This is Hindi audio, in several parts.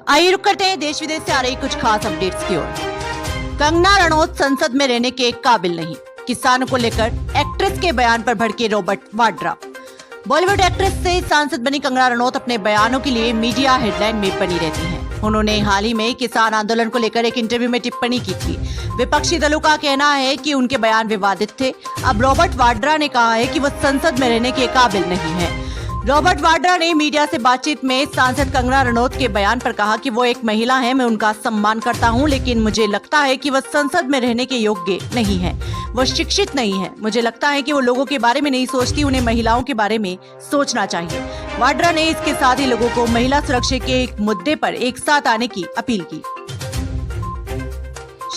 आइए रुक करते हैं देश विदेश से आ रही कुछ खास अपडेट्स की ओर। कंगना रनौत संसद में रहने के काबिल नहीं, किसानों को लेकर एक्ट्रेस के बयान पर भड़के रॉबर्ट वाड्रा। बॉलीवुड एक्ट्रेस से सांसद बनी कंगना रनौत अपने बयानों के लिए मीडिया हेडलाइन में बनी रहती हैं। उन्होंने हाल ही में किसान आंदोलन को लेकर एक इंटरव्यू में टिप्पणी की थी। विपक्षी दलों का कहना है कि उनके बयान विवादित थे। अब रॉबर्ट वाड्रा ने कहा है कि वह संसद में रहने के काबिल नहीं है। रॉबर्ट वाड्रा ने मीडिया से बातचीत में सांसद कंगना रनौत के बयान पर कहा कि वो एक महिला है, मैं उनका सम्मान करता हूं, लेकिन मुझे लगता है कि वह संसद में रहने के योग्य नहीं है। वो शिक्षित नहीं है। मुझे लगता है कि वो लोगों के बारे में नहीं सोचती, उन्हें महिलाओं के बारे में सोचना चाहिए। वाड्रा ने इसके साथ ही लोगों को महिला सुरक्षा के एक मुद्दे पर एक साथ आने की अपील की।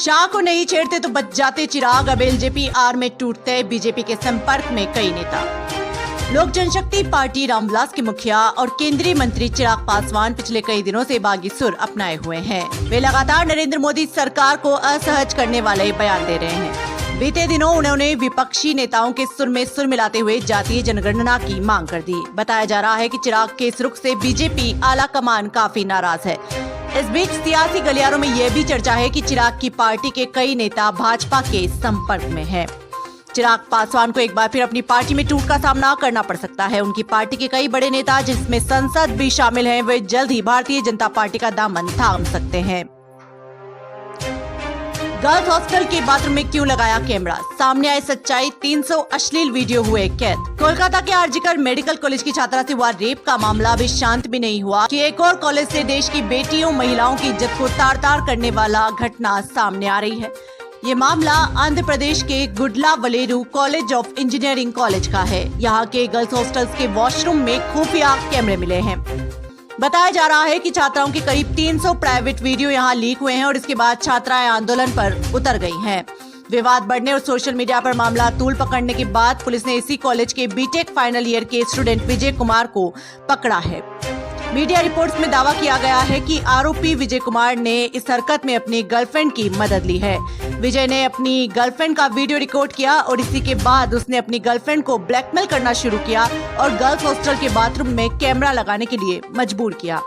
शाह को नहीं छेड़ते तो बच जाते चिराग, अब एलजेपी आर में टूटते बीजेपी के संपर्क में कई नेता। लोक जनशक्ति पार्टी रामविलास के मुखिया और केंद्रीय मंत्री चिराग पासवान पिछले कई दिनों से बागी सुर अपनाए हुए हैं। वे लगातार नरेंद्र मोदी सरकार को असहज करने वाले बयान दे रहे हैं। बीते दिनों उन्होंने विपक्षी नेताओं के सुर में सुर मिलाते हुए जातीय जनगणना की मांग कर दी। बताया जा रहा है कि चिराग के इस रुख से बीजेपी आला कमान काफी नाराज है। इस बीच सियासी गलियारों में यह भी चर्चा है कि चिराग की पार्टी के कई नेता भाजपा के संपर्क में हैं। चिराग पासवान को एक बार फिर अपनी पार्टी में टूट का सामना करना पड़ सकता है। उनकी पार्टी के कई बड़े नेता, जिसमें संसद भी शामिल हैं, वे जल्द ही भारतीय जनता पार्टी का दामन थाम सकते हैं। गर्ल्स हॉस्टल के बाथरूम में क्यों लगाया कैमरा? सामने आई सच्चाई, 300 अश्लील वीडियो हुए कैद। कोलकाता के आरजीकर मेडिकल कॉलेज की छात्रा से हुआ रेप का मामला अभी शांत भी नहीं हुआ कि एक और कॉलेज से देश की बेटियों महिलाओं की इज्जत को तार-तार करने वाला घटना सामने आ रही है। ये मामला आंध्र प्रदेश के गुडलावलेरू कॉलेज ऑफ इंजीनियरिंग कॉलेज का है। यहाँ के गर्ल्स हॉस्टल्स के वॉशरूम में खुफिया कैमरे मिले हैं। बताया जा रहा है कि छात्राओं के करीब 300 प्राइवेट वीडियो यहाँ लीक हुए हैं और इसके बाद छात्राएं आंदोलन पर उतर गई हैं। विवाद बढ़ने और सोशल मीडिया पर मामला तूल पकड़ने के बाद पुलिस ने इसी कॉलेज के बीटेक फाइनल ईयर के स्टूडेंट विजय कुमार को पकड़ा है। मीडिया रिपोर्ट्स में दावा किया गया है कि आरोपी विजय कुमार ने इस हरकत में अपनी गर्लफ्रेंड की मदद ली है। विजय ने अपनी गर्लफ्रेंड का वीडियो रिकॉर्ड किया और इसी के बाद उसने अपनी गर्लफ्रेंड को ब्लैकमेल करना शुरू किया और गर्ल्स हॉस्टल के बाथरूम में कैमरा लगाने के लिए मजबूर किया।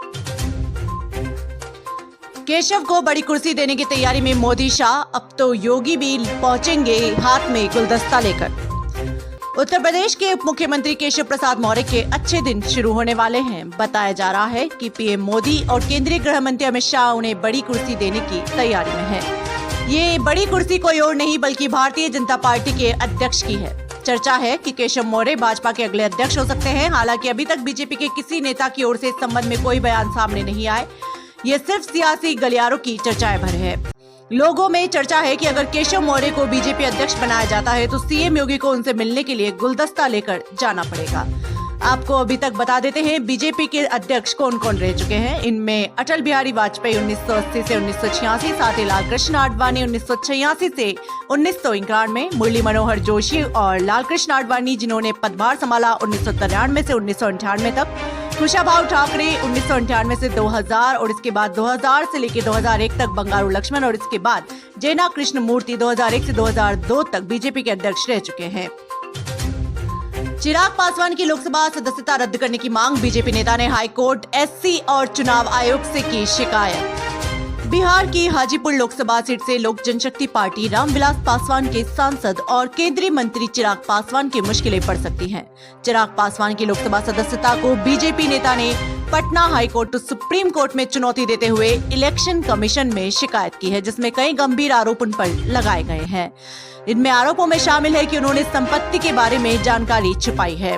केशव को बड़ी कुर्सी देने की तैयारी में मोदी शाह, अब तो योगी भी पहुंचेंगे हाथ में गुलदस्ता लेकर। उत्तर प्रदेश के उप मुख्यमंत्री केशव प्रसाद मौर्य के अच्छे दिन शुरू होने वाले हैं। बताया जा रहा है कि पीएम मोदी और केंद्रीय गृह मंत्री अमित शाह उन्हें बड़ी कुर्सी देने की तैयारी में है। ये बड़ी कुर्सी कोई और नहीं बल्कि भारतीय जनता पार्टी के अध्यक्ष की है। चर्चा है कि केशव मौर्य भाजपा के अगले अध्यक्ष हो सकते हैं। हालांकि अभी तक बीजेपी के किसी नेता की ओर से इस संबंध में कोई बयान सामने नहीं आए। ये सिर्फ सियासी गलियारों की चर्चाएं भर है। लोगों में चर्चा है कि अगर केशव मौर्य को बीजेपी अध्यक्ष बनाया जाता है तो सीएम योगी को उनसे मिलने के लिए गुलदस्ता लेकर जाना पड़ेगा। आपको अभी तक बता देते हैं बीजेपी के अध्यक्ष कौन कौन रह चुके हैं। इनमें अटल बिहारी वाजपेयी 1980 से 1986, साथ ही लाल कृष्ण आडवाणी 1986 से 1991, मुरली मनोहर जोशी और लाल कृष्ण आडवाणी जिन्होंने पदभार संभाला 1993 से 1998 तक, कुशाभाऊ ठाकरे 1998 से 2000 और इसके बाद 2000 से लेकर 2001 तक बंगारू लक्ष्मण और इसके बाद जेना कृष्ण मूर्ति 2001 से 2002 तक बीजेपी के अध्यक्ष रह चुके हैं। चिराग पासवान की लोकसभा सदस्यता रद्द करने की मांग, बीजेपी नेता ने हाईकोर्ट, एससी और चुनाव आयोग से की शिकायत। बिहार की हाजीपुर लोकसभा सीट से लोक जनशक्ति पार्टी रामविलास पासवान के सांसद और केंद्रीय मंत्री चिराग पासवान की मुश्किलें पड़ सकती हैं। चिराग पासवान की लोकसभा सदस्यता को बीजेपी नेता ने पटना हाईकोर्ट तो सुप्रीम कोर्ट में चुनौती देते हुए इलेक्शन कमीशन में शिकायत की है, जिसमें कई गंभीर आरोप उन पर लगाए गए हैं। इनमें आरोपों में शामिल है कि उन्होंने संपत्ति के बारे में जानकारी छुपाई है।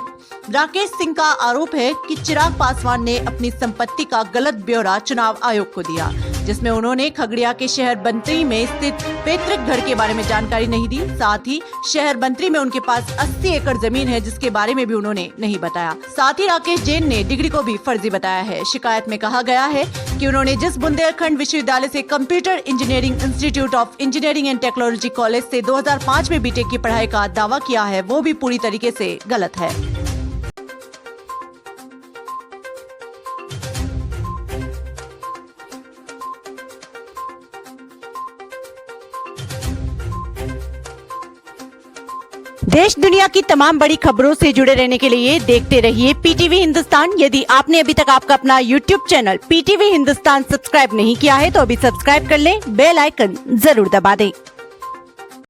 राकेश सिंह का आरोप है कि चिराग पासवान ने अपनी संपत्ति का गलत ब्यौरा चुनाव आयोग को दिया, जिसमें उन्होंने खगड़िया के शहर बंतरी में स्थित पैतृक घर के बारे में जानकारी नहीं दी। साथ ही शहर बंतरी में उनके पास 80 एकड़ जमीन है, जिसके बारे में भी उन्होंने नहीं बताया। साथ ही राकेश जैन ने डिग्री को भी फर्जी बताया है। शिकायत में कहा गया है कि उन्होंने जिस बुंदेलखंड विश्वविद्यालय से computer engineering institute of engineering and technology college से 2005 में बीटेक की पढ़ाई का दावा किया है, वो भी पूरी तरीके से गलत है। देश दुनिया की तमाम बड़ी खबरों से जुड़े रहने के लिए देखते रहिए पीटीवी हिंदुस्तान। यदि आपने अभी तक आपका अपना YouTube channel PTV Hindustan subscribe नहीं किया है तो अभी सब्सक्राइब कर लें, बेल आइकन जरूर दबा दें।